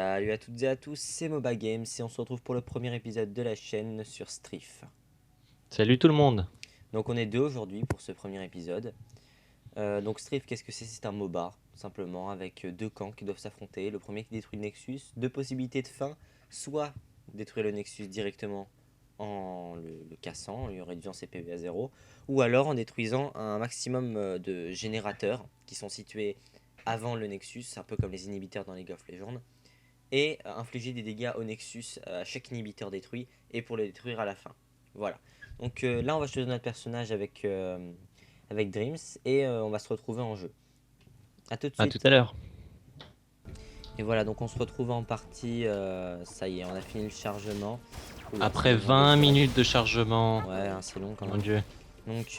Salut à toutes et à tous, c'est Moba Games et on se retrouve pour le premier épisode de la chaîne sur Strife. Salut tout le monde. Donc on est deux aujourd'hui pour ce premier épisode. Donc Strife, qu'est-ce que c'est? C'est un MOBA, simplement, avec deux camps qui doivent s'affronter. Le premier qui détruit le Nexus, deux possibilités de fin, soit détruire le Nexus directement en le cassant, en réduisant ses PV à zéro, ou alors en détruisant un maximum de générateurs qui sont situés avant le Nexus, un peu comme les inhibiteurs dans League of Legends, et infliger des dégâts au Nexus à chaque inhibiteur détruit et pour le détruire à la fin. Voilà. Donc là, on va choisir notre personnage avec Dreams et on va se retrouver en jeu. A tout de À tout suite. à l'heure. Et voilà, donc on se retrouve en partie. Ça y est, on a fini le chargement. Oula, ça Après demande des 20 fois. minutes de chargement. Ouais, hein, c'est long quand Mon même. dieu. Donc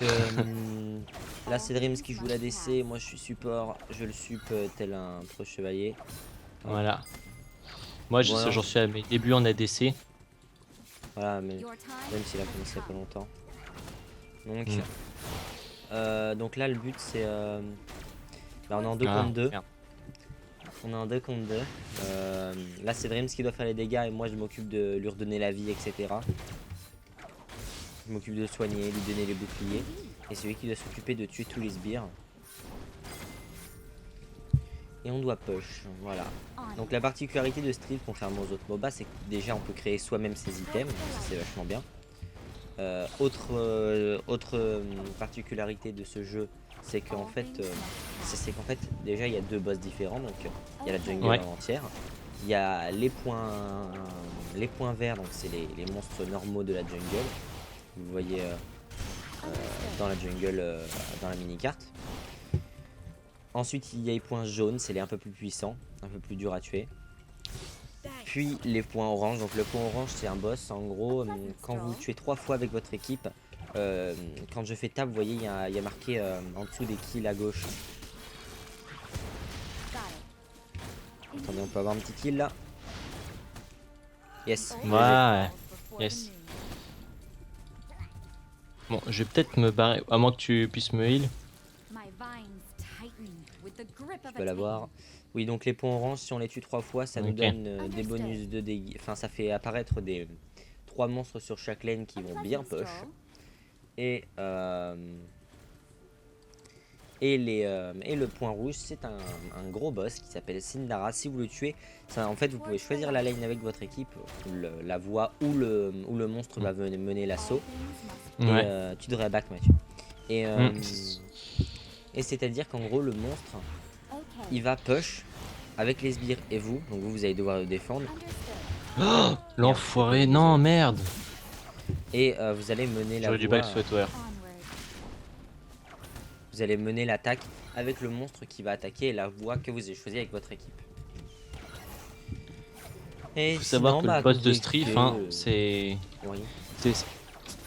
là, c'est Dreams qui joue la DC. Moi, je suis support. Je le sup tel un pro chevalier. Hop. Voilà. Moi Bon, j'en suis à mes débuts en ADC. voilà, mais même s'il a commencé il y a pas longtemps. Donc, donc là, le but, c'est. Là, on est en 2 contre 2. Merde. On est en 2 contre 2. Là, c'est Dreams qui doit faire les dégâts et moi, je m'occupe de lui redonner la vie, etc. Je m'occupe de le soigner, lui donner les boucliers. Et c'est lui qui doit s'occuper de tuer tous les sbires. Et on doit push, voilà. Donc la particularité de Strife, contrairement aux autres MOBA, c'est que déjà on peut créer soi-même ses items, donc ça c'est vachement bien. Autre particularité de ce jeu, c'est qu'en fait, déjà il y a deux boss différents. Donc il y a la jungle Ouais. en entière, il y a les points verts, donc c'est les monstres normaux de la jungle. Vous voyez dans la jungle, dans la mini carte. Ensuite il y a les points jaunes, c'est les un peu plus puissants, un peu plus durs à tuer. Puis les points orange, donc le point orange c'est un boss, en gros quand vous tuez 3 fois avec votre équipe, quand je fais table, vous voyez il y a marqué en dessous des kills à gauche. Attendez, on peut avoir un petit kill là. Yes. Ouais. Yes. Bon, je vais peut-être me barrer, à moins que tu puisses me heal. Je peux l'avoir. Oui, donc les points orange, si on les tue 3 fois, ça nous Ok. donne des bonus de dégâts. Enfin, ça fait apparaître des 3 monstres sur chaque lane qui vont bien push. Et le point rouge, c'est un gros boss qui s'appelle Sindara. Si vous le tuez, en fait, vous pouvez choisir la lane avec votre équipe, la voie où le monstre va mener l'assaut. Ouais. Et tu devrais back, Mathieu. Et c'est-à-dire qu'en gros, le monstre, il va push avec les sbires et vous. Donc vous allez devoir le défendre. Oh, l'enfoiré, non, merde. Et vous allez mener la J'aurais dû voie. back sweater. Vous allez mener l'attaque avec le monstre qui va attaquer la voie que vous avez choisie avec votre équipe. Et Faut savoir que le boss de Strife, hein, Oui.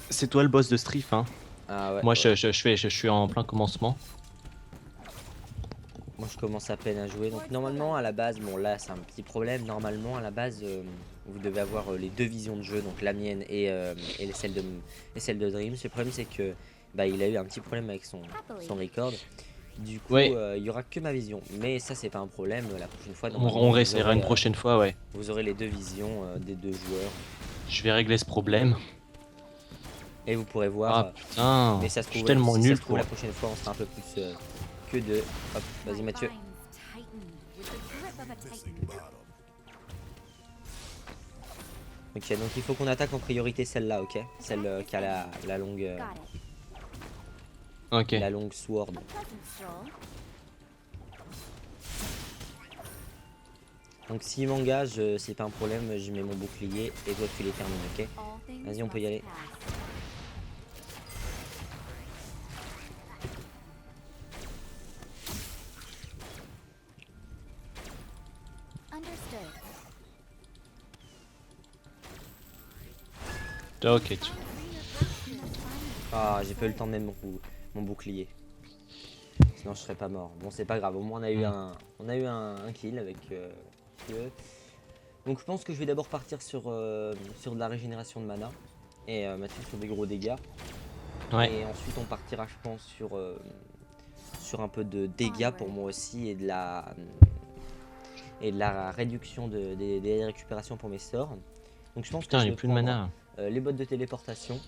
c'est toi le boss de Strife, hein. Ah ouais. Moi Ouais. je suis en plein commencement. Moi je commence à peine à jouer. Donc normalement à la base, bon là c'est un petit problème. Normalement à la base, vous devez avoir les deux visions de jeu, donc la mienne et celle de Dreams. Le problème c'est que il a eu un petit problème avec son record. Du coup, Ouais. il y aura que ma vision. Mais ça c'est pas un problème. La prochaine fois, On réessayera une prochaine fois, ouais. vous aurez les deux visions des deux joueurs. Je vais régler ce problème. Et vous pourrez voir. Ah putain, Mais ça se je suis trouve, tellement si ça nul se trouve, pour... la prochaine fois on sera un peu plus que deux. Hop, vas-y Mathieu. Ok, donc il faut qu'on attaque en priorité celle-là, ok? Celle qui a la longue Ok. sword. Donc s'il m'engage, c'est pas un problème, je mets mon bouclier et toi tu les termines, ok? Vas-y, on peut y aller. Ok. Ah, j'ai pas eu le temps de mettre mon bouclier. Sinon je serais pas mort. Bon, c'est pas grave, au moins on a eu un kill avec eux. Donc je pense que je vais d'abord partir sur de la régénération de mana. Et Mathieu sur des gros dégâts. Ouais. Et ensuite on partira je pense sur un peu de dégâts pour moi aussi et et de la réduction des récupérations pour mes sorts. Donc je pense Putain, que je j'ai vais plus de prendre mana. les bottes de téléportation.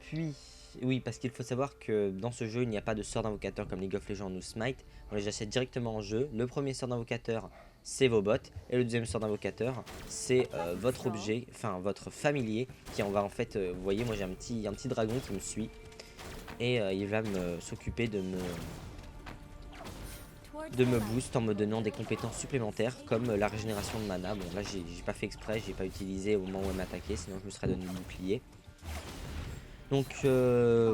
Puis, oui, parce qu'il faut savoir que dans ce jeu, il n'y a pas de sort d'invocateur comme League of Legends ou Smite. On les achète directement en jeu. Le premier sort d'invocateur, c'est vos bots. Et le deuxième sort d'invocateur, c'est votre objet, enfin votre familier, qui en va en fait, vous voyez, moi j'ai un petit dragon qui me suit. Et il va s'occuper de me boost en me donnant des compétences supplémentaires comme la régénération de mana. Bon là j'ai pas fait exprès, j'ai pas utilisé au moment où elle m'attaquait, sinon je me serais donné le bouclier. Donc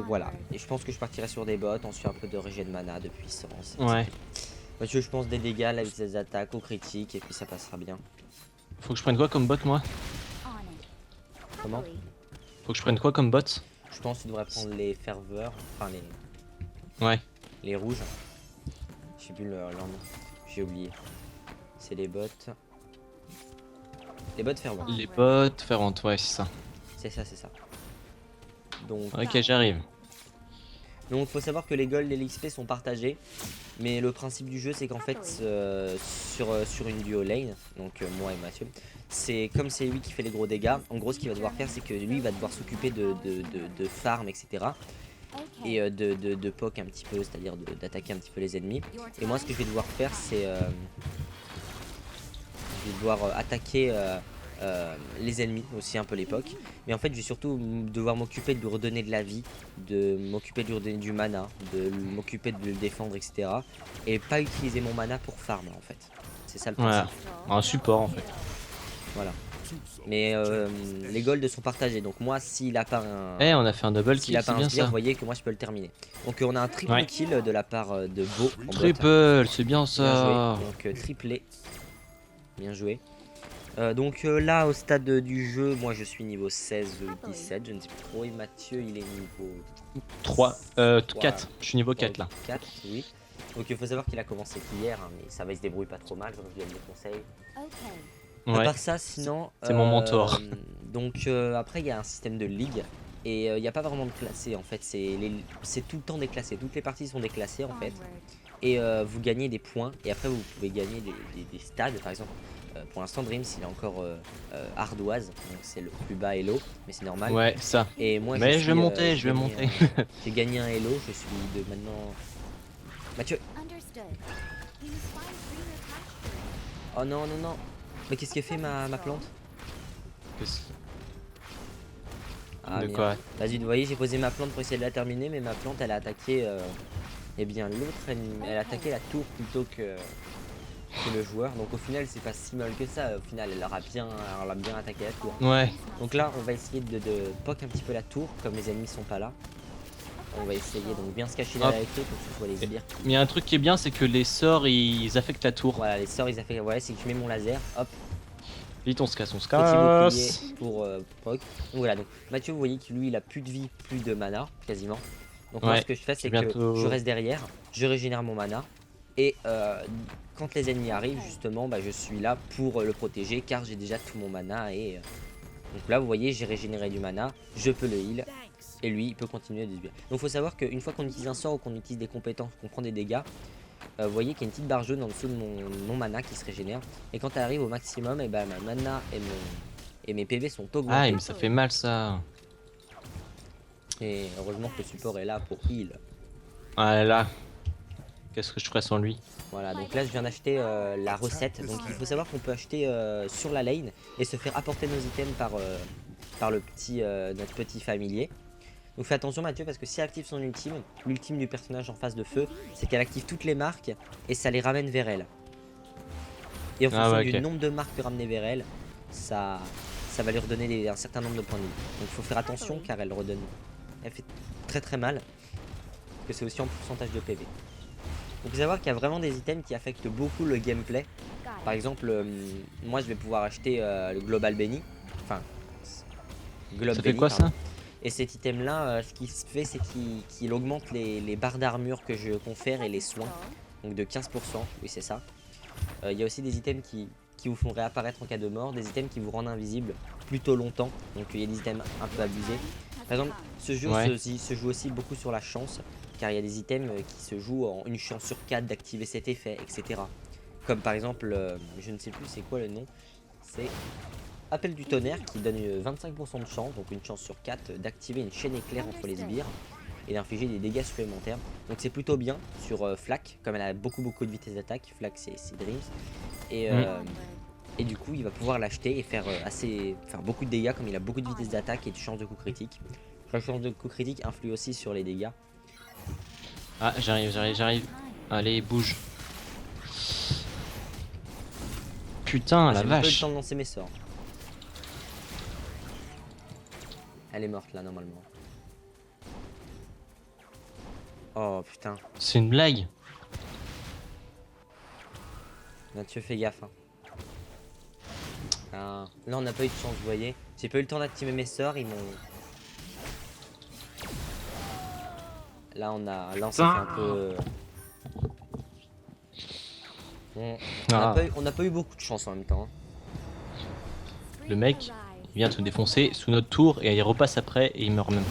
voilà, et je pense que je partirai sur des bots, ensuite un peu de régène de mana, de puissance. Ouais. Mathieu, je pense des dégâts, la vitesse d'attaque, au critique, et puis ça passera bien. Faut que je prenne quoi comme bot, moi? Comment? Faut que je prenne quoi comme bot? Je pense que tu devrais prendre les ferveurs, enfin Ouais. les rouges. Je sais plus leur nom, j'ai oublié. C'est les bots. Les bots ferveurs. Les bots ferrantes, ouais, c'est ça. C'est ça, c'est ça. Donc, Ok, j'arrive. donc faut savoir que les golds et l'XP sont partagés. Mais le principe du jeu c'est qu'en fait sur une duo lane, donc moi et Mathieu, c'est comme c'est lui qui fait les gros dégâts, en gros ce qu'il va devoir faire c'est que lui il va devoir s'occuper de farm etc. Et de poke un petit peu, c'est-à-dire d'attaquer un petit peu les ennemis. Et moi ce que je vais devoir faire c'est je vais devoir attaquer les ennemis, aussi un peu l'époque. Mais en fait je vais surtout devoir m'occuper de lui redonner de la vie, de m'occuper de lui redonner du mana, de m'occuper de le défendre etc. Et pas utiliser mon mana pour farm en fait. C'est ça le Voilà. principe. Un support en fait. Voilà. Mais les golds sont partagés. Donc moi s'il a pas un... Eh, on a fait un double S'il kill, a c'est pas un bien sbire, ça. vous voyez que moi je peux le terminer. Donc on a un triple Ouais. kill de la part de Beau en bot. Triple, c'est bien Bien ça. joué. Donc triplé. Bien joué. Donc là au stade du jeu, moi je suis niveau 16 ou 17, je ne sais plus trop. Et Mathieu il est niveau 3, 3, 4. Je suis niveau 4 là. 4, oui. Donc il faut savoir qu'il a commencé qu'hier, hein, mais ça va, il se débrouille pas trop mal, comme je lui donne des conseils. À Ouais. part ça, sinon. C'est mon mentor. Donc après, il y a un système de ligue. Et il n'y a pas vraiment de classé en fait, c'est tout le temps déclassé. Toutes les parties sont déclassées en fait. Et vous gagnez des points. Et après, vous pouvez gagner des stades. Par exemple, pour l'instant, Dreams il est encore ardoise. Donc c'est le plus bas elo. Mais c'est normal. Ouais, ça. Et moi, Mais je suis, vais monter, j'ai je vais gagné monter. j'ai gagné un elo. Je suis de maintenant. Mathieu. Oh non, non, non. Mais qu'est-ce qu'elle fait ma plante? Ah, De merde. quoi? Vas-y, vous voyez, j'ai posé ma plante pour essayer de la terminer, mais ma plante elle a attaqué. Eh bien, l'autre elle a attaqué la tour plutôt que le joueur. Donc au final, c'est pas si mal que ça. Au final, elle a bien attaqué la tour. Ouais. Donc là, on va essayer de poke un petit peu la tour, comme les ennemis sont pas là. On va essayer donc bien se cacher derrière les clés pour que ce soit les sbires. Mais il y a un truc qui est bien, c'est que les sorts ils affectent la tour. Voilà, les sorts ils ont fait. Ouais, c'est que je mets mon laser, hop, Vite, on se casse, on se petit bouclier casse. pour poke. Donc voilà, donc Mathieu, vous voyez que lui il a plus de vie, plus de mana quasiment. Donc moi Ouais, ce que je fais c'est bientôt- que je reste derrière, je régénère mon mana et quand les ennemis arrivent justement bah, je suis là pour le protéger car j'ai déjà tout mon mana et donc là vous voyez j'ai régénéré du mana, je peux le heal et lui il peut continuer de subir. Donc faut savoir qu'une fois qu'on utilise un sort ou qu'on utilise des compétences, qu'on prend des dégâts, vous voyez qu'il y a une petite barre jaune en dessous de mon mana qui se régénère et quand elle arrive au maximum et bah ma mana et mes PV sont augmentés. Ah, mais ça fait mal ça. Et heureusement que le support est là pour heal. Ah là. Qu'est-ce que je ferais sans lui? Voilà, donc là je viens d'acheter la recette. Donc il faut savoir qu'on peut acheter sur la lane et se faire apporter nos items par notre petit familier. Donc fais attention Mathieu parce que si elle active son ultime, l'ultime du personnage en face de feu, c'est qu'elle active toutes les marques et ça les ramène vers elle. Et en fonction ouais, du ok. nombre de marques ramenées vers elle, ça va lui redonner un certain nombre de points de vie. Donc il faut faire attention car elle redonne. Elle fait très très mal. Parce que c'est aussi en pourcentage de PV. Donc il faut savoir qu'il y a vraiment des items qui affectent beaucoup le gameplay. Par exemple, moi je vais pouvoir acheter le Global Benny. Enfin, Globe Ça fait Benny, quoi pardon. ça? Et cet item là, ce qu'il fait c'est qu'il augmente les barres d'armure que je confère et les soins. Donc de 15%, oui c'est ça. Il y a aussi des items qui vous font réapparaître en cas de mort, des items qui vous rendent invisible plutôt longtemps. Donc il y a des items un peu abusés. Par exemple, ce jeu Ouais. se joue aussi beaucoup sur la chance, car il y a des items qui se jouent en une chance sur 4 d'activer cet effet, etc. Comme par exemple, je ne sais plus c'est quoi le nom, c'est Appel du tonnerre qui donne 25% de chance, donc une chance sur 4, d'activer une chaîne éclair entre les sbires et d'infliger des dégâts supplémentaires. Donc c'est plutôt bien sur Flack, comme elle a beaucoup de vitesse d'attaque. Flack c'est Dreams. Et du coup il va pouvoir l'acheter et faire beaucoup de dégâts comme il a beaucoup de vitesse d'attaque et de chance de coup critique. La chance de coup critique influe aussi sur les dégâts. Ah, j'arrive. Allez, bouge. Putain, la J'ai pas eu le vache. temps de lancer mes sorts. Elle est morte là normalement. Oh putain. C'est une blague. Mathieu, fais gaffe. Hein. Ah, là on n'a pas eu de chance, vous voyez. J'ai pas eu le temps d'activer mes sorts, ils m'ont... Là on s'est fait un peu... On n'a pas eu beaucoup de chance en même temps. Hein. Le mec, il vient te défoncer sous notre tour et il repasse après et il meurt même.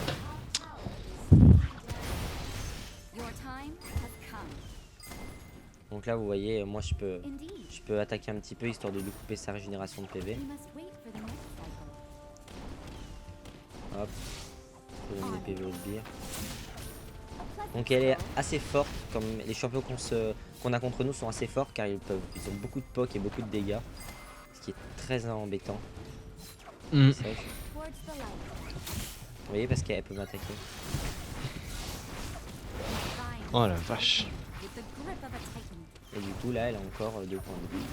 Donc là vous voyez, moi je peux attaquer un petit peu histoire de lui couper sa régénération de PV. Hop, je donne des PV au sbire. Donc elle est assez forte, comme les champions qu'on a contre nous sont assez forts car ils ont beaucoup de poke et beaucoup de dégâts. Ce qui est très embêtant. Vous voyez parce qu'elle peut m'attaquer. Oh la vache. Et du coup là elle a encore 2 points de vie.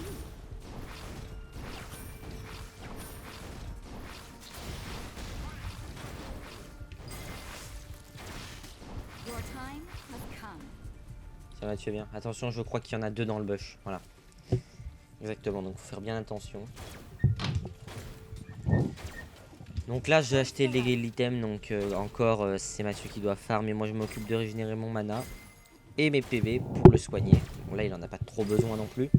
Ça va, tu es bien. Attention, je crois qu'il y en a 2 dans le bush. Voilà. Exactement, donc faut faire bien attention. Donc là j'ai acheté l'item, donc encore c'est Mathieu qui doit farm, mais moi je m'occupe de régénérer mon mana et mes PV pour le soigner. Bon là il en a pas trop besoin non plus.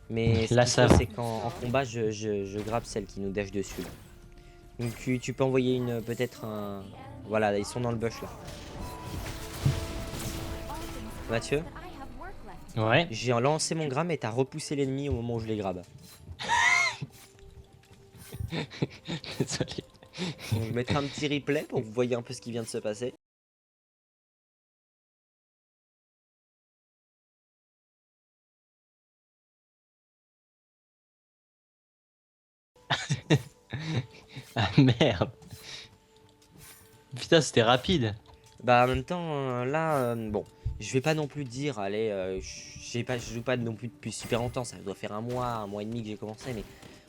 Mais ce Là, qu'il ça faut va. c'est qu'en combat je grappe celle qui nous dash dessus. Donc tu peux envoyer peut-être un... Voilà, ils sont dans le bush là. Mathieu, Ouais. j'ai lancé mon gramme et t'as repoussé l'ennemi au moment où je les grabe. Désolé. Donc je mettrai un petit replay pour que vous voyez un peu ce qui vient de se passer. Ah merde. Putain, c'était rapide. Bah en même temps là bon, je vais pas non plus dire allez je joue pas non plus depuis super longtemps, ça doit faire un mois et demi que j'ai commencé, mais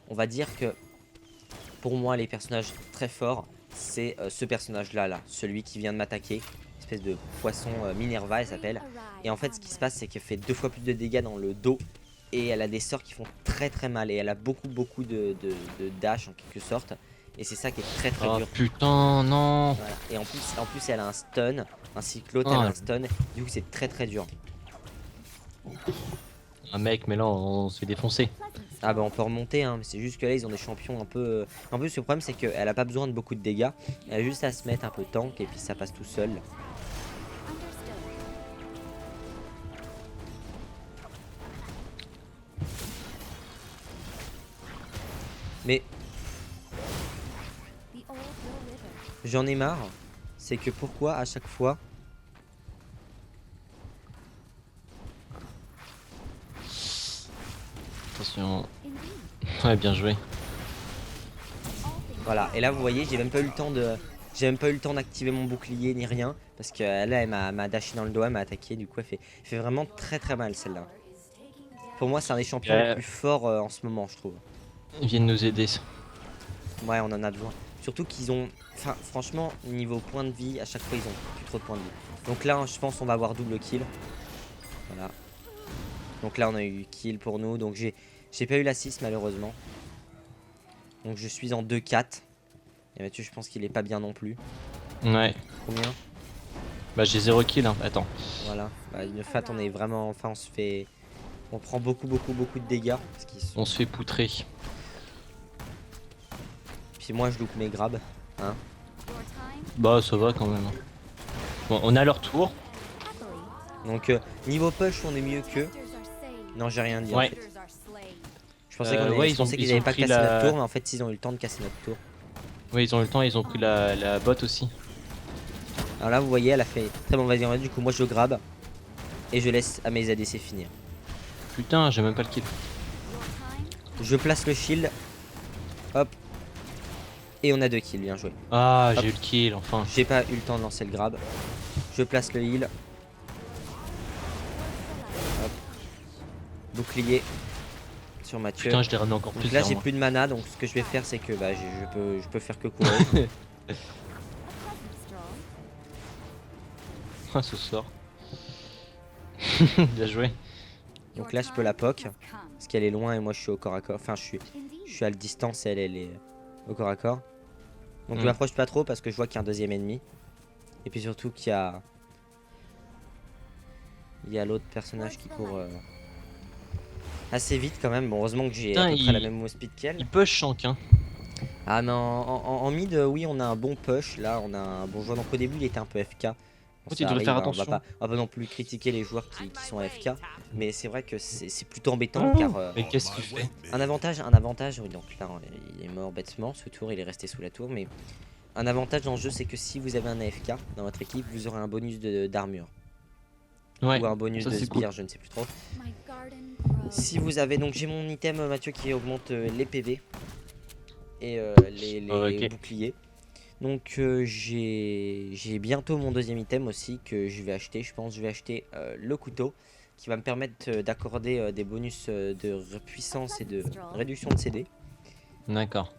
on va dire que pour moi les personnages très forts c'est ce personnage là, celui qui vient de m'attaquer, espèce de poisson Minerva elle s'appelle, et en fait ce qui se passe c'est qu'elle fait 2 fois plus de dégâts dans le dos et elle a des sorts qui font très mal et elle a beaucoup de dash en quelque sorte. Et c'est ça qui est très Oh dur. putain, non. Voilà. Et en plus elle a un stun, ainsi que l'autre elle a un stun. Du coup c'est très dur. Ah mec, mais là on se fait défoncer. Ah bah on peut remonter hein, mais c'est juste que là ils ont des champions un peu... En plus le problème c'est qu'elle a pas besoin de beaucoup de dégâts. Elle a juste à se mettre un peu tank et puis ça passe tout seul. Mais j'en ai marre. C'est que pourquoi à chaque fois... Attention. Ouais, bien joué. Voilà, et là vous voyez, j'ai même pas eu le temps de... J'ai même pas eu le temps d'activer mon bouclier ni rien. Parce que là elle m'a dashé dans le dos, elle m'a attaqué. Du coup elle fait vraiment très mal celle-là. Pour moi c'est un des champions les plus forts en ce moment je trouve. Ils viennent nous aider. Ouais on en a besoin. Surtout qu'ils ont... Enfin franchement niveau point de vie, à chaque fois ils ont plus trop de points de vie. Donc là je pense on va avoir double kill. Voilà. Donc là on a eu kill pour nous. Donc j'ai pas eu l'assist malheureusement. Donc je suis en 2-4. Et Mathieu je pense qu'il est pas bien non plus. Ouais. Combien? Bah j'ai 0 kill hein, attends. Voilà. Bah, une fat on est vraiment... Enfin on se fait... On prend beaucoup de dégâts. Parce qu'ils sont... On se fait poutrer. Puis moi je loupe mes grabs. Hein. Bah ça va quand même. Bon, on a leur tour. Donc niveau push on est mieux qu'eux. Non j'ai rien dit Ouais. en fait. pensais qu'on ouais, je pensais qu'ils ils avaient ont pas pris cassé notre la... tour, mais en fait, ils ont eu le temps de casser notre tour. Ouais, ils ont eu le temps, ils ont pris la botte aussi. Alors là, vous voyez, elle a fait très bon, vas-y, du coup, moi je grab et je laisse à mes ADC finir. Putain, j'ai même pas le kill. Je place le shield, hop, et on a 2 kills, bien joué. Ah, Hop. j'ai eu le kill, enfin. J'ai pas eu le temps de lancer le grab. Je place le heal. Hop. Bouclier sur Mathieu. Putain, je l'ai ramené encore Donc plus là vers j'ai moi. plus de mana, donc ce que je vais faire c'est que bah, je peux faire que courir. Ah, ce sort. Bien joué. Donc là je peux la poke, parce qu'elle est loin et moi je suis au corps à corps. Enfin je suis à la distance et elle est au corps à corps. Donc je m'approche pas trop parce que je vois qu'il y a un deuxième ennemi. Et puis surtout qu'il y a l'autre personnage qui court assez vite quand même. Bon, heureusement que j'ai à peu près la même move speed qu'elle. Il push Shank, hein. Ah mais en mid, oui, on a un bon push. Là, on a un bon joueur. Donc au début, il était un peu FK. Bon, Tu devrais faire attention. On va pas non plus critiquer les joueurs qui sont AFK. Mais c'est vrai que c'est plutôt embêtant car... Mais qu'est-ce que tu fais? un avantage, oui, donc là, il est mort bêtement. Ce tour, il est resté sous la tour. Mais un avantage dans le jeu, c'est que si vous avez un AFK dans votre équipe, vous aurez un bonus d'armure. Ouais, ou un bonus ça, de c'est sbire, cool. je ne sais plus trop. Si vous avez, donc j'ai mon item Mathieu qui augmente les PV et les boucliers. Donc j'ai bientôt mon deuxième item aussi que je vais acheter. Je pense que je vais acheter le couteau qui va me permettre d'accorder des bonus de puissance et de réduction de CD. D'accord.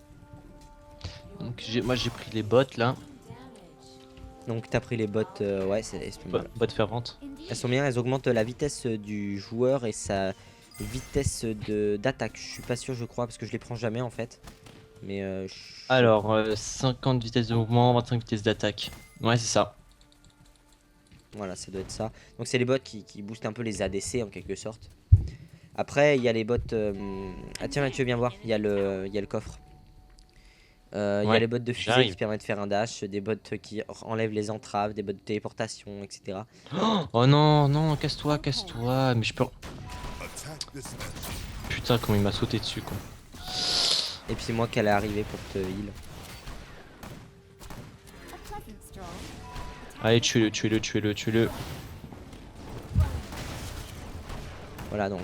Donc moi j'ai pris les bottes là. Donc t'as pris les bottes, ouais, c'est pas mal. Bottes fervantes. Elles sont bien, elles augmentent la vitesse du joueur et sa vitesse d'attaque. Je suis pas sûr, je crois, parce que je les prends jamais en fait. Mais alors 50 vitesse de mouvement, 25 vitesse d'attaque. Ouais, c'est ça. voilà, ça doit être ça. Donc c'est les bots qui boostent un peu les ADC en quelque sorte. Après il y a les bots. Ah tiens Mathieu, viens voir, il y a le coffre. Il y a les bots de fusée qui permettent de faire un dash, des bots qui enlèvent les entraves, des bots de téléportation, etc. Oh non, non, casse-toi, casse-toi. Mais je peux. Putain, comment il m'a sauté dessus quoi. Et puis c'est moi qui allais arriver pour te heal. Allez, tuez-le, tuez-le, tuez-le, tuez-le. Voilà donc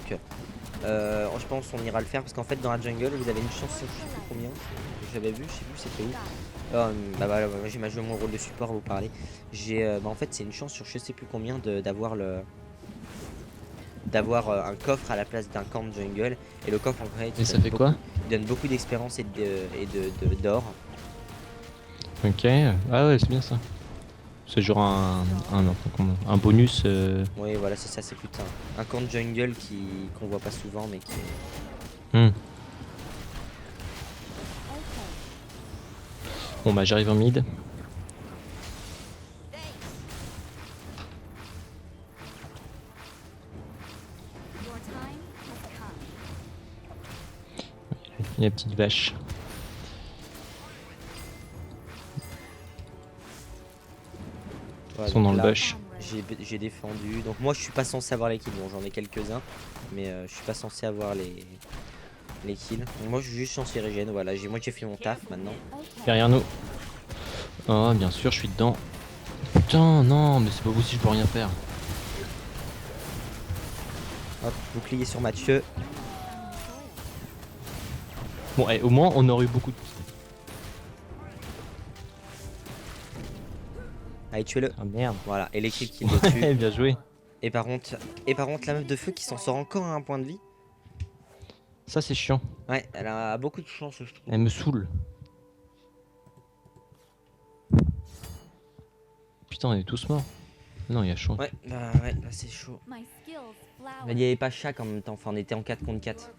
je pense qu'on ira le faire parce qu'en fait dans la jungle vous avez une chance, je sais plus combien, j'avais vu, je sais plus c'était où. Bah voilà, j'ai joué mon rôle de support, vous parlez. En fait c'est une chance sur je sais plus combien d'avoir un coffre à la place d'un camp de jungle. Et le coffre en vrai Et ça fait quoi? Il donne beaucoup d'expérience et d'or. Ok, ah ouais, c'est bien ça. C'est genre un bonus. Oui voilà, c'est ça, c'est plutôt un camp de jungle qu'on voit pas souvent mais qui est... Bon bah j'arrive en mid. Il y a la petite vache. Voilà, Ils sont dans là, le bush. J'ai défendu. Donc moi je suis pas censé avoir les kills. Bon j'en ai quelques-uns. Mais je suis pas censé avoir les kills. Donc, moi je suis juste censé régène. Voilà, moi j'ai fait mon taf maintenant. Derrière nous. Oh bien sûr, je suis dedans. Putain, non, mais c'est pas possible, je peux rien faire. Hop, bouclier sur Mathieu. Bon, au moins on aurait eu beaucoup de... Allez, tuez-le. Ah merde. Voilà, et les kills qui le tuent. Bien joué. Et par contre, la meuf de feu qui s'en sort encore à un point de vie. Ça c'est chiant. Ouais, elle a beaucoup de chance, je trouve. Elle me saoule. Putain, on est tous morts. Non, il y a chaud. Ouais, bah c'est chaud. Mais il n'y avait pas Shaq en même temps. Enfin, on était en 4 contre 4.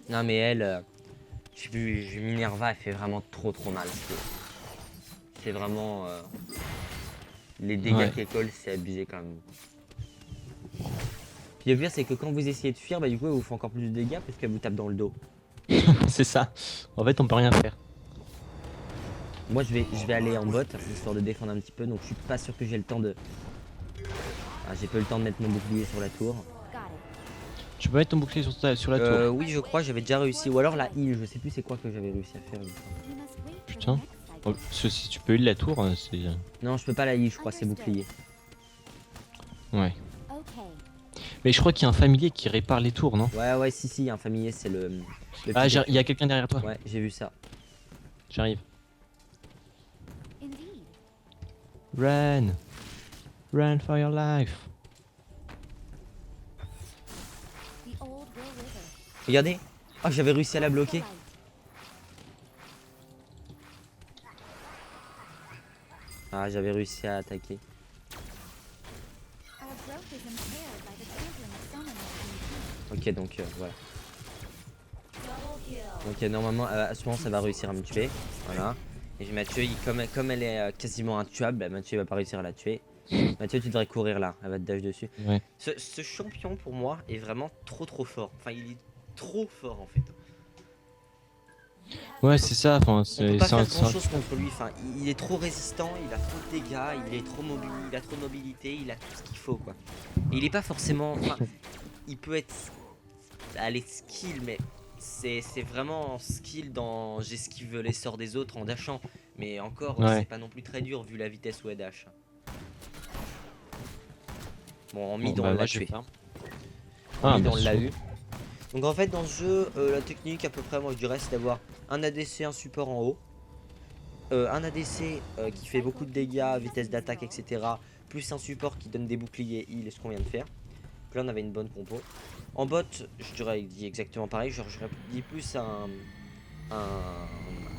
Non, mais elle, je sais plus, Minerva, elle fait vraiment trop mal. C'est vraiment... les dégâts qu'elle colle, c'est abusé quand même. Puis le pire, c'est que quand vous essayez de fuir, bah du coup, elle vous fait encore plus de dégâts parce qu'elle vous tape dans le dos. C'est ça. En fait, on peut rien faire. Moi, je vais aller en bot, histoire de défendre un petit peu. Donc, je suis pas sûr que j'ai le temps de... Ah, j'ai pas eu le temps de mettre mon bouclier sur la tour. Tu peux mettre ton bouclier sur la tour. Oui, je crois, j'avais déjà réussi. Ou alors la heal, je sais plus c'est quoi que j'avais réussi à faire une fois. Putain. Oh, si tu peux heal la tour, c'est. Non, je peux pas la heal, je crois, c'est bouclier. Ouais. Mais je crois qu'il y a un familier qui répare les tours, non? Ouais, si, un familier, c'est le Ah, petit il y a quelqu'un derrière toi. Ouais, j'ai vu ça. J'arrive. Run! Run for your life! Regardez. Ah, j'avais réussi à la bloquer. Ah, j'avais réussi à attaquer. Ok, donc voilà. Donc normalement, à ce moment, ça va réussir à me tuer. Voilà. Et Mathieu, comme elle est quasiment intuable, bah, Mathieu va pas réussir à la tuer. Mathieu, tu devrais courir là, elle va te dash dessus. Ouais. Ce champion, pour moi, est vraiment trop fort. Enfin, il est trop fort en fait. Ouais, c'est ça. Enfin, On peut pas faire grand un- chose contre lui. Enfin, il est trop résistant, il a trop de dégâts, il est trop mobile, il a trop de mobilité, il a tout ce qu'il faut quoi. Et il est pas forcément. Enfin, il peut être. Allez, skill, mais c'est vraiment skill dans j'esquive les sorts des autres en dashant. Mais encore, Ouais. c'est pas non plus très dur vu la vitesse où elle dash. Bon, en mid, Bon, on bah, l'a moi, je tué. vais faire. En Ah, mid, bah, on l'a sûr. eu. Donc en fait, dans ce jeu, la technique à peu près, moi je dirais, c'est d'avoir un ADC, un support en haut. Un ADC qui fait beaucoup de dégâts, vitesse d'attaque, etc. Plus un support qui donne des boucliers, heal, ce qu'on vient de faire. Donc là, on avait une bonne compo. En bot, je dirais exactement pareil. Genre, j'aurais dit plus un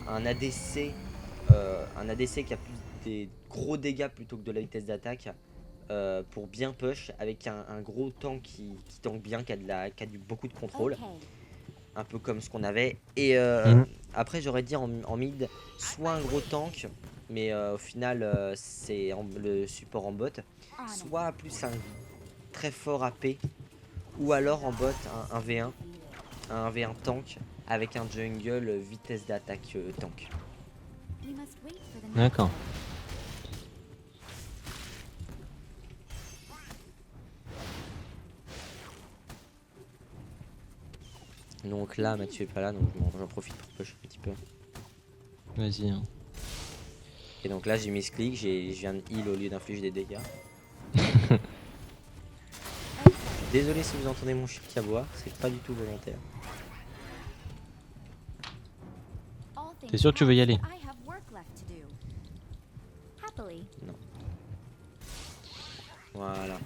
ADC. Un ADC qui a plus des gros dégâts plutôt que de la vitesse d'attaque. Pour bien push avec un gros tank qui tank bien, qui a beaucoup de contrôle. Un peu comme ce qu'on avait. Et après, j'aurais dit en mid, soit un gros tank, mais au final, c'est le support en bot, soit plus un très fort AP, ou alors en bot, un V1, un V1 tank, avec un jungle vitesse d'attaque tank. D'accord. Donc là, Mathieu est pas là, donc j'en profite pour push un petit peu. Vas-y. Hein. Et donc là, j'ai mis ce clic, je viens de heal au lieu d'infliger des dégâts. Désolé si vous entendez mon chien qui aboie, c'est pas du tout volontaire. T'es sûr que tu veux y aller? Non. Voilà.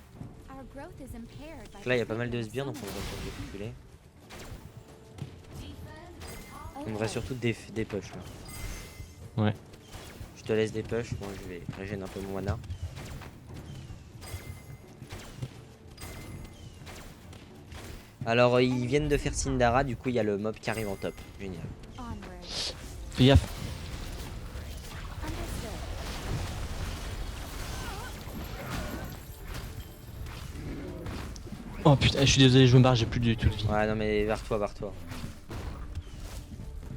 Donc là, il y a pas mal de sbires, donc on va reculer. On devrait surtout des push là. Ouais. Je te laisse des push, moi je vais régénérer un peu mon mana. Alors ils viennent de faire Sindara, du coup il y a le mob qui arrive en top. Génial. Fais gaffe. Oh putain, je suis désolé, je me barre, j'ai plus du tout de vie. Ouais non mais vers toi.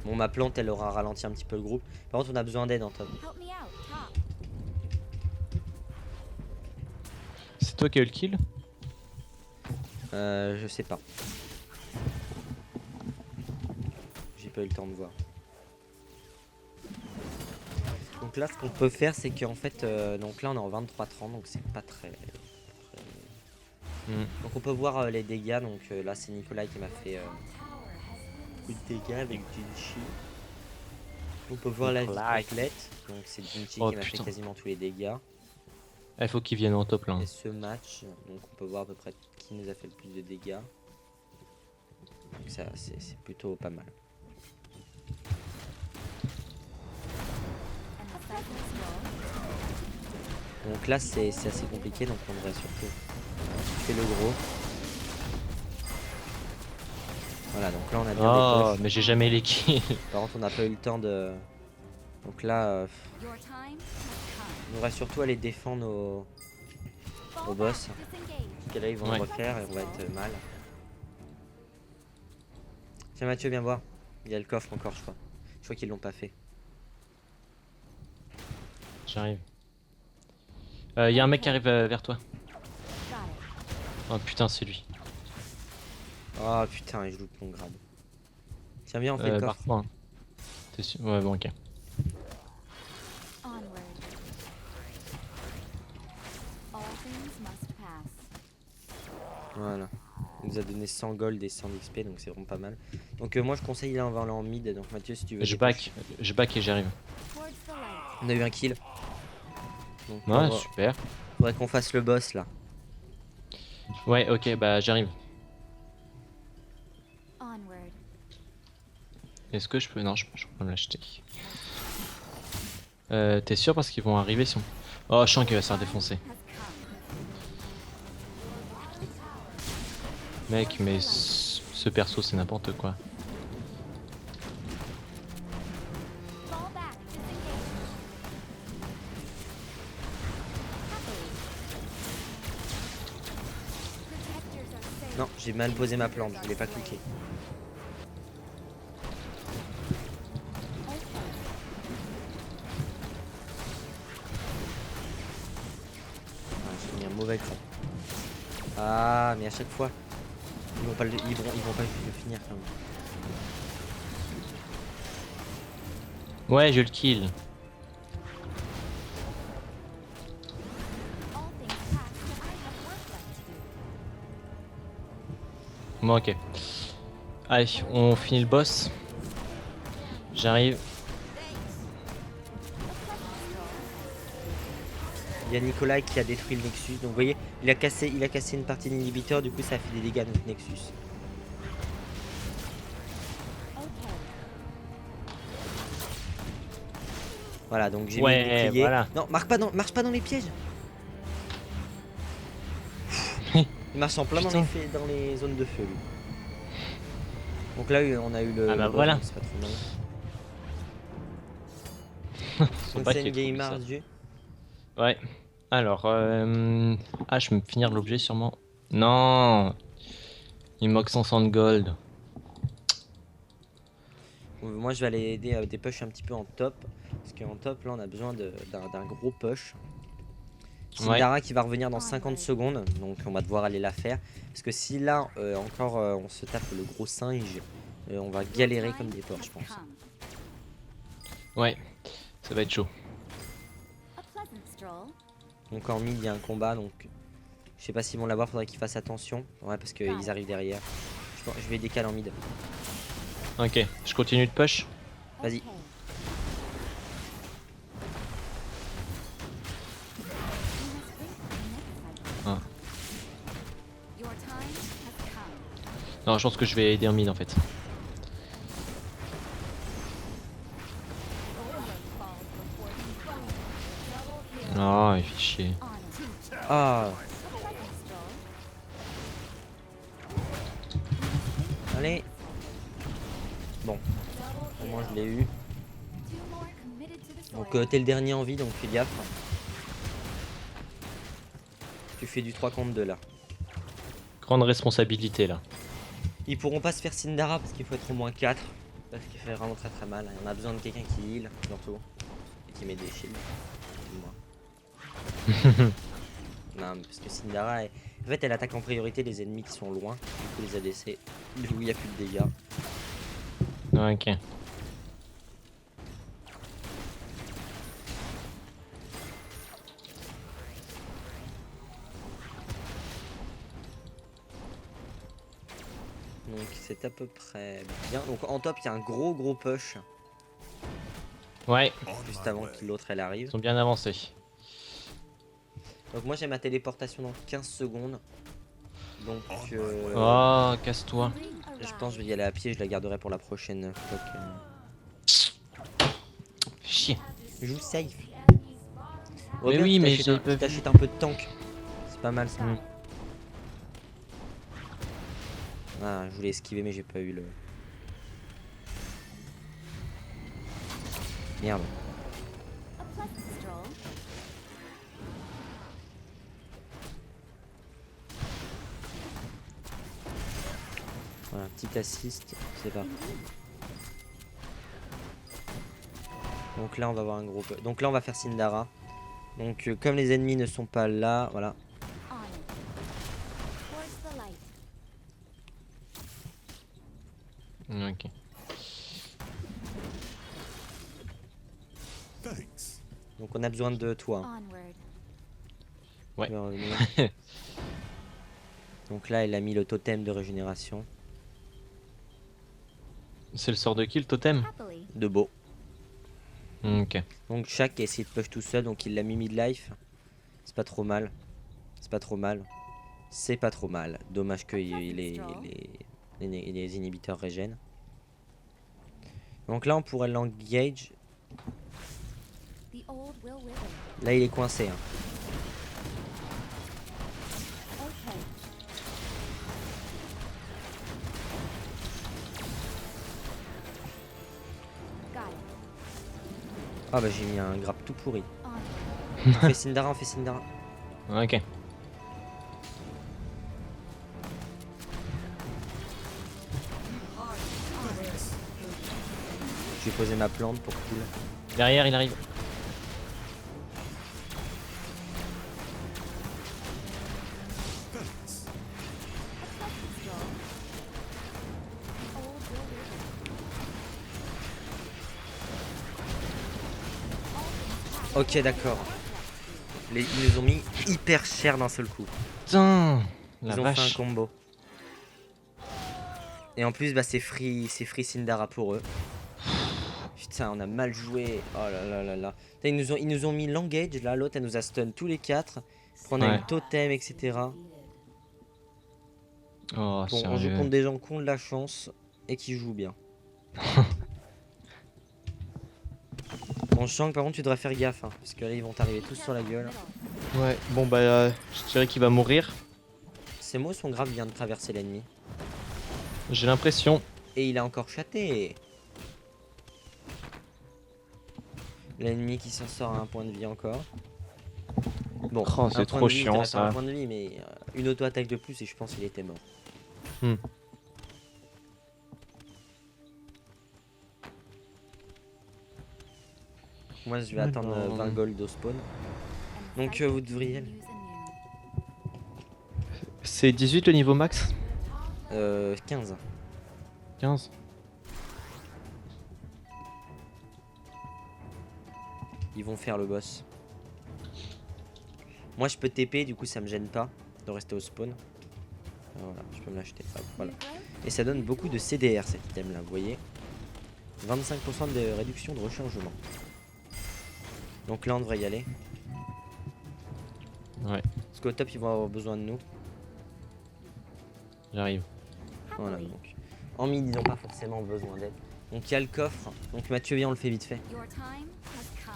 Bon ma plante elle aura ralenti un petit peu le groupe. Par contre on a besoin d'aide en top. C'est toi qui as eu le kill? Je sais pas. J'ai pas eu le temps de voir. Donc là ce qu'on peut faire c'est qu'en fait donc là on est en 23-30 donc c'est pas très. Donc on peut voir les dégâts, donc là c'est Nicolas qui m'a fait beaucoup de dégâts avec Jinchi. On peut voir la vie complète, donc c'est Jinchi qui m'a fait quasiment tous les dégâts. Il faut qu'ils viennent en top là. Et ce match, donc on peut voir à peu près qui nous a fait le plus de dégâts. Donc ça c'est plutôt pas mal. Donc là c'est assez compliqué, donc on devrait surtout tuer le gros. Voilà, donc là on a bien des push. Mais j'ai jamais les kills. Par contre on n'a pas eu le temps de... Donc là, on devrait surtout aller défendre nos boss. Parce que là ils vont le refaire et on va être mal. Tiens Mathieu, viens voir. Il y a le coffre encore je crois. Je crois qu'ils l'ont pas fait. J'arrive. Il y a un mec qui arrive vers toi. Oh putain, c'est lui. Oh putain, je loupe mon grade. Tiens, viens, on fait le coffre. Parfois. Hein. T'es sûr? Ouais, bon, ok. Onward. All things must pass. Voilà. Il nous a donné 100 gold et 100 d'XP, donc c'est vraiment pas mal. Donc moi je conseille, là on va aller en mid. Donc Mathieu, si tu veux. Je des push. back et j'arrive. Towards the light. On a eu un kill. Donc Ouais, super. faudrait qu'on fasse le boss là. Ouais, ok, bah j'arrive. Onward. Est-ce que je peux... Non, je peux me l'acheter. T'es sûr parce qu'ils vont arriver si on... Oh, je sens qu'il va se faire défoncer. Has come. Mec, mais ce perso c'est n'importe quoi. Fall back. Disengage. Happily. Protectors are safe. Non, j'ai mal posé ma plante, je voulais pas cliquer. Ah, j'ai mis un mauvais cran. Ah, mais à chaque fois, ils vont pas le finir quand même. Ouais, je le kill. All things pass, but I have work left to do. Bon, ok. Allez, on finit le boss. J'arrive. Il y a Nicolas qui a détruit le Nexus. Donc vous voyez, il a cassé une partie de l'inhibiteur, du coup ça a fait des dégâts à notre Nexus. Okay. Voilà, donc j'ai mis Ouais, le bouclier. voilà. Non, marche pas dans les pièges. Il marche en plein Putain. dans les zones de feu lui. Donc là on a eu le. Ah bah le boss, voilà. donc c'est pas trop mal. Son back Conseil est trop gamer bizarre. Dieu. Ouais. Alors, ah, je vais me finir l'objet sûrement. Non. Il me manque 160 gold. Moi je vais aller aider à des push un petit peu en top. Parce qu'en top là on a besoin d'un gros push. Sindara qui va revenir dans 50 secondes. Donc on va devoir aller la faire. Parce que si là encore on se tape le gros singe, on va galérer comme des porcs je pense. Ouais, ça va être chaud. A pleasant stroll. Donc en mid il y a un combat donc je sais pas s'ils vont l'avoir, faudrait qu'ils fassent attention. Ouais parce qu'ils arrivent derrière. Je vais décaler en mid. Ok, je continue de push. Vas-y. Okay. You must wait for the next cycle. Ah. Your time has come. Non, je pense que je vais aider en mid en fait. Golden falls before the sun. Double kill. Ah, il fait chier. On it. Ah, A pleasant stroll. allez. Bon, au moins je l'ai eu. Two more committed to the Donc soil. t'es le dernier en vie donc fais gaffe. Tu fais du 3 contre 2 là. Grande responsabilité là. Ils pourront pas se faire Sindara parce qu'il faut être au moins 4. Parce qu'il fait vraiment très très mal. On a besoin de quelqu'un qui heal surtout. Et qui met des shields. Comme moi. Non mais parce que Sindara en fait elle attaque en priorité les ennemis qui sont loin. Du coup les ADC. Du coup il n'y a plus de dégâts. Ok. Donc c'est à peu près bien. Donc en top il y a un gros push. Ouais, Juste avant que l'autre elle arrive. ils sont bien avancés. Donc moi j'ai ma téléportation dans 15 secondes. Donc Oh, casse-toi. je pense que je vais y aller à pied, je la garderai pour la prochaine fois Chier. que... Joue safe. Mais oui, mais j'ai pas vu. t'achètes un peu de tank. C'est pas mal ça. Mm. Ah, je voulais esquiver mais j'ai pas eu le... Merde. A pleasant stroll. Voilà, petit assist, c'est parti. Donc là on va avoir un gros... Donc là on va faire Sindara. Donc comme les ennemis ne sont pas là, voilà. On it. Towards the light. Ok. Donc on a besoin de toi. Onward. Ouais. Tu vas revenir. Donc là, elle a mis le totem de régénération. C'est le sort de qui le totem? Happily. De beau. Ok. Donc Shaq a essayé de push tout seul, donc il l'a mis mid-life. C'est pas trop mal. C'est pas trop mal. C'est pas trop mal. Dommage que les inhibiteurs régènent. Donc là, on pourrait l'engage. The old will wither. Là, il est coincé. Hein. Okay. Got it. Ah bah j'ai mis un grappe tout pourri. Onward. On fait Syndara, on fait Syndara. Ok. Je vais poser ma plante pour cool. Derrière, il arrive. Stroll. The old will wither. Ok, d'accord. Ils nous ont mis hyper cher d'un seul coup. Putain, la Ils ont fait un vache. combo. Et en plus, bah, c'est free Syndara pour eux. Putain, on a mal joué. Oh là là là là. Putain, ils nous ont mis l'engage là. L'autre, elle nous a stun tous les quatre. On a Ouais. une totem, etc. Oh, Bon, on joue sérieux. contre des gens qui ont de la chance et qui jouent bien. Bon, Shang, par contre, tu devrais faire gaffe. Hein, parce que là, ils vont t'arriver tous sur la gueule. Ouais, bon bah, je dirais qu'il va mourir. C'est moi, son grave vient de traverser l'ennemi. J'ai l'impression. Et il a encore chaté. L'ennemi qui s'en sort à un point de vie encore. Bon, Oh, un c'est point trop de vie, je chiant, dirais pas ça. un point de vie, mais une auto-attaque de plus et je pense qu'il était mort. Hmm. Moi, je vais attendre 20 gold au spawn. Donc, vous devriez aller. C'est 18 le niveau max? 15. 15? Ils vont faire le boss. Moi, je peux TP, du coup, ça me gêne pas de rester au spawn. Voilà, je peux me l'acheter. Hop, voilà. Et ça donne beaucoup de CDR cet item là, vous voyez. 25% de réduction de rechargement. Donc là, on devrait y aller. Ouais, Parce qu'au top, ils vont avoir besoin de nous. j'arrive. Voilà, donc. En mid, ils n'ont pas forcément besoin d'aide. Donc il y a le coffre. Donc Mathieu, viens, on le fait vite fait. Your time has come.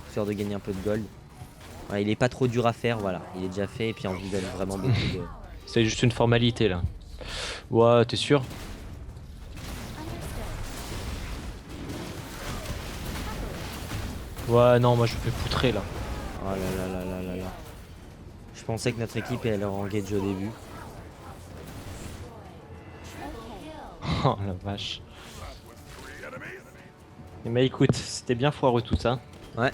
Histoire de gagner un peu de gold. Voilà, il est pas trop dur à faire, voilà. Il est déjà fait et puis on vous donne vraiment beaucoup de. C'est juste une formalité là. Ouais, t'es sûr? Understood. Ouais, non, moi je me fais poutrer là. Oh là là là là là là. Je pensais que notre équipe elle aurait engage au début. Oh la vache. Mais écoute, c'était bien foireux tout ça. Ouais.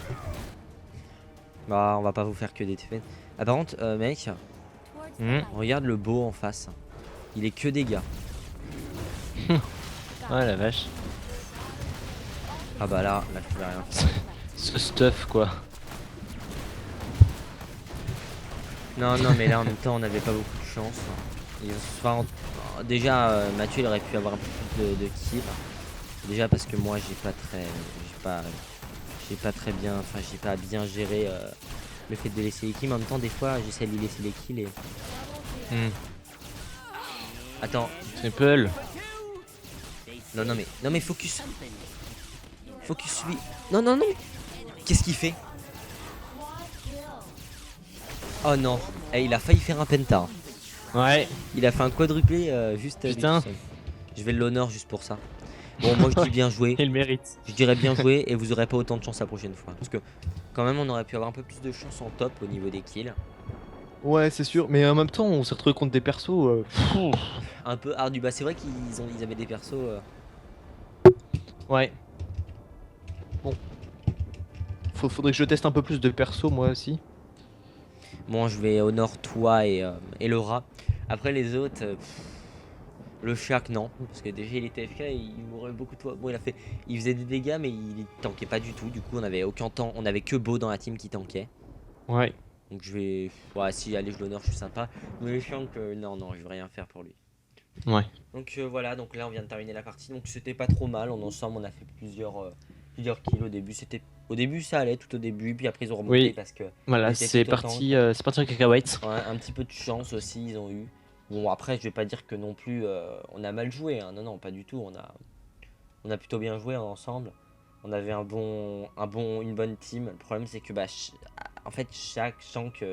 Bah, on va pas vous faire que des défaites. Ah, par contre, mec, Towards the Hmm. light. regarde le beau en face. Il est que dégâts. Ouais, la vache. Ah bah là je pouvais rien faire. Ce stuff quoi. Non, non, mais là en même temps, on n'avait pas beaucoup de chance. Et, enfin, déjà, Mathieu il aurait pu avoir un peu plus de kills. Déjà parce que moi, j'ai pas très bien, enfin, j'ai pas bien géré le fait de laisser les kills. Mais en même temps, des fois, j'essaie de lui laisser les kills et. Hmm. Attends, Triple. non mais focus. Focus lui. Non, non, non. Qu'est-ce qu'il fait? Oh non, eh, il a failli faire un penta. Ouais. Il a fait un quadruplé juste à lui Putain. tout seul. Je vais l'honneur juste pour ça. Bon, moi je dis bien joué. Il mérite. Je dirais bien joué et vous aurez pas autant de chance la prochaine fois. Parce que quand même on aurait pu avoir un peu plus de chance en top au niveau des kills. Ouais, c'est sûr. Mais en même temps, on s'est retrouvé contre des persos. Un peu ardu. Bah c'est vrai ils avaient des persos. Ouais. Bon. Faudrait que je teste un peu plus de persos moi aussi. Bon, je vais honor toi et Laura. Après les autres, Le Shaq, non, parce que déjà il était FK et il mourait beaucoup de fois. Bon, il faisait des dégâts, mais il tankait pas du tout. Du coup, on avait aucun temps, on avait que Beau dans la team qui tankait. Ouais. Donc je vais, ouais, si allez, je l'honneur, je suis sympa. Mais le Shaq, non, non, je vais rien faire pour lui. Ouais. Donc voilà, donc là on vient de terminer la partie, donc c'était pas trop mal. En ensemble, on a fait plusieurs kills au début. Au début ça allait tout au début, puis après ils ont remonté Oui. parce que Voilà, ils étaient c'est tout autant. parti, c'est parti en cacahuète. Ouais, un petit peu de chance aussi ils ont eu. Bon après je vais pas dire que non plus on a mal joué, hein. Non non pas du tout. On a plutôt bien joué ensemble. On avait une bonne team. Le problème c'est que en fait chaque Shank,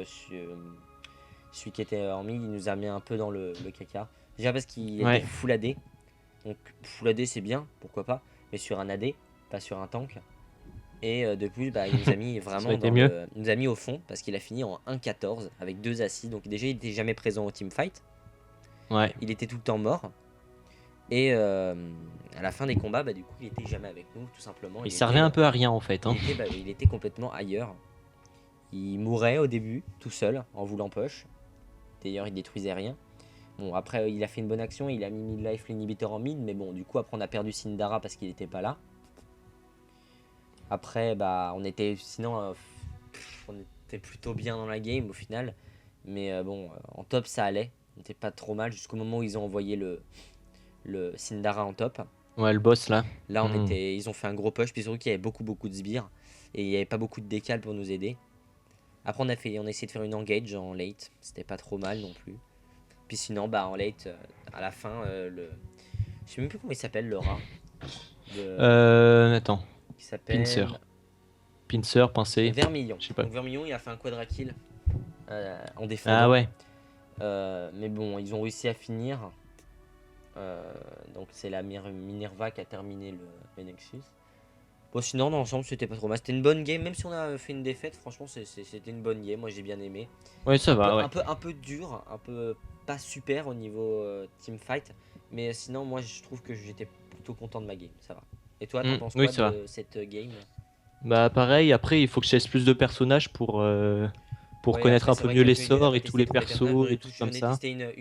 celui qui était en mid, il nous a mis un peu dans le caca. Déjà parce qu'il Ouais. était full AD. Donc full AD c'est bien, pourquoi pas. Mais sur un AD, pas sur un tank. Et de plus, il nous a mis vraiment aurait été mieux. il nous a mis au fond parce qu'il a fini en 1-14 avec 2 assists. Donc déjà il était jamais présent au teamfight. Ouais. Il était tout le temps mort. Et à la fin des combats, du coup il était jamais avec nous tout simplement. Il servait un peu à rien en fait. Hein. Il était complètement ailleurs. Il mourait au début tout seul en voulant push. D'ailleurs il détruisait rien. Bon après il a fait une bonne action, il a mis mid-life l'inhibiteur en mid. Mais bon du coup après on a perdu Syndara parce qu'il était pas là. Après on était on était plutôt bien dans la game au final. Mais en top ça allait. On était pas trop mal jusqu'au moment où ils ont envoyé le Syndara en top. Ouais, le boss là. Là ils ont fait un gros push, puis surtout qu'il y avait beaucoup de sbires. Et il n'y avait pas beaucoup de décal pour nous aider. Après on a essayé de faire une engage en late. C'était pas trop mal non plus. Puis sinon en late à la fin je sais même plus comment il s'appelle le rat. Attends. Il s'appelle Pincer, pincé. Vermillon. Je sais pas. Donc Vermillon il a fait un quadra kill en défendant. Ah ouais. Mais bon ils ont réussi à finir. Donc c'est la Minerva qui a terminé le Nexus. Bon sinon dans l'ensemble c'était pas trop mal. C'était une bonne game, même si on a fait une défaite, franchement c'était une bonne game, moi j'ai bien aimé. Ouais ça va, ouais. Un peu dur, un peu pas super au niveau teamfight. Mais sinon moi je trouve que j'étais plutôt content de ma game, ça va. Et toi t'en penses oui, quoi ça de cette game? Bah pareil, après il faut que je laisse plus de personnages pour Ouais, connaître après, un c'est peu vrai mieux que les j'ai sorts et testé tous les tous les personnages, persos et tout comme J'en ai ça. testé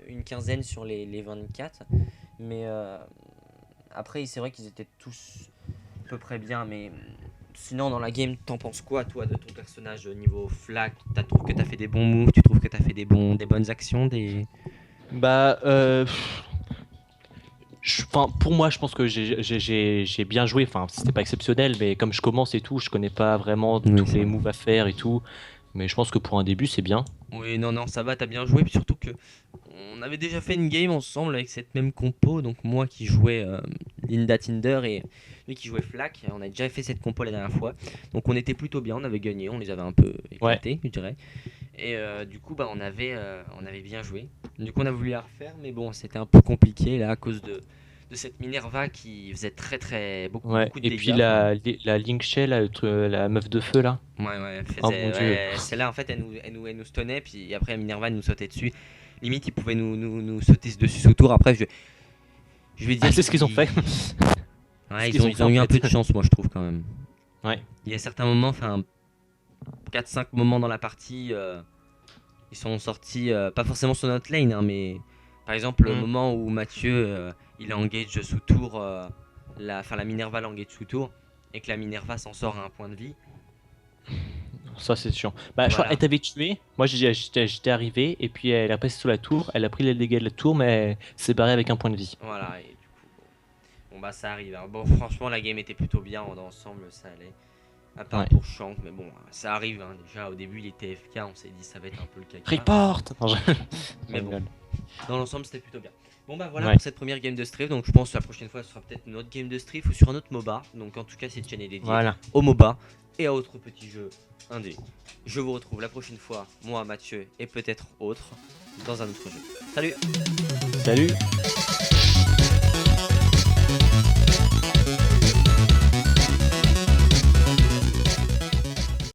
une quinzaine sur les 24. Mais après c'est vrai qu'ils étaient tous à peu près bien. Mais sinon dans la game t'en penses quoi toi de ton personnage niveau flag? Tu trouves que t'as fait des bons moves? Tu trouves que t'as fait des bonnes actions? Bah pour moi, je pense que j'ai bien joué. Enfin, c'était pas exceptionnel, mais comme je commence et tout, je connais pas vraiment Oui, tous c'est les vrai. moves à faire et tout. Mais je pense que pour un début, c'est bien. Oui, non, ça va, t'as bien joué. Puis surtout que on avait déjà fait une game ensemble avec cette même compo. Donc moi qui jouais Linda Tinder et lui qui jouait Flack. On a déjà fait cette compo la dernière fois. Donc on était plutôt bien, on avait gagné, on les avait un peu éclatés, je dirais. Et du coup, on avait bien joué. Du coup, on a voulu la refaire, mais bon, c'était un peu compliqué là à cause de cette Minerva qui faisait beaucoup Ouais. de Et dégâts. puis la Link Shell, la meuf de feu là. Ouais, elle faisait. Oh mon Dieu. Celle-là, en fait, elle nous stunnait, puis après, Minerva elle nous sautait dessus. Limite, il pouvait nous sauter dessus sous tour. Après, je lui ai dit. Ah, c'est ce qu'ils ont fait. Ouais, qu'ils ont ils fait, ont en eu un fait. peu de chance, moi, je trouve quand même. Ouais. Il y a certains moments, enfin, 4-5 moments dans la partie, ils sont sortis, pas forcément sur notre lane, hein, mais par exemple, le moment où Mathieu il engage sous tour, la Minerva l'engage sous tour, et que la Minerva s'en sort à un point de vie. Ça c'est chiant. Bah je crois Voilà. qu'elle t'avait tué. Moi j'étais arrivé et puis elle a passé sous la tour. Elle a pris les dégâts de la tour mais s'est barrée avec un point de vie. Voilà, et du coup, bon ça arrive. Hein. Bon, franchement, la game était plutôt bien dans l'ensemble, ça allait. À part Ouais. pour Shank, mais bon, ça arrive. Hein. Déjà, au début, il était FK, on s'est dit ça va être un peu le caca. Report. Non, Mais bon, dans l'ensemble, c'était plutôt bien. Bon, voilà Ouais. pour cette première game de Strife. Donc, je pense que la prochaine fois, ce sera peut-être une autre game de Strife ou sur un autre MOBA. Donc, en tout cas, cette chaîne est dédiée Voilà. au MOBA et à autres petits jeux indés. Je vous retrouve la prochaine fois, moi, Mathieu, et peut-être autres, dans un autre jeu. Salut! Salut.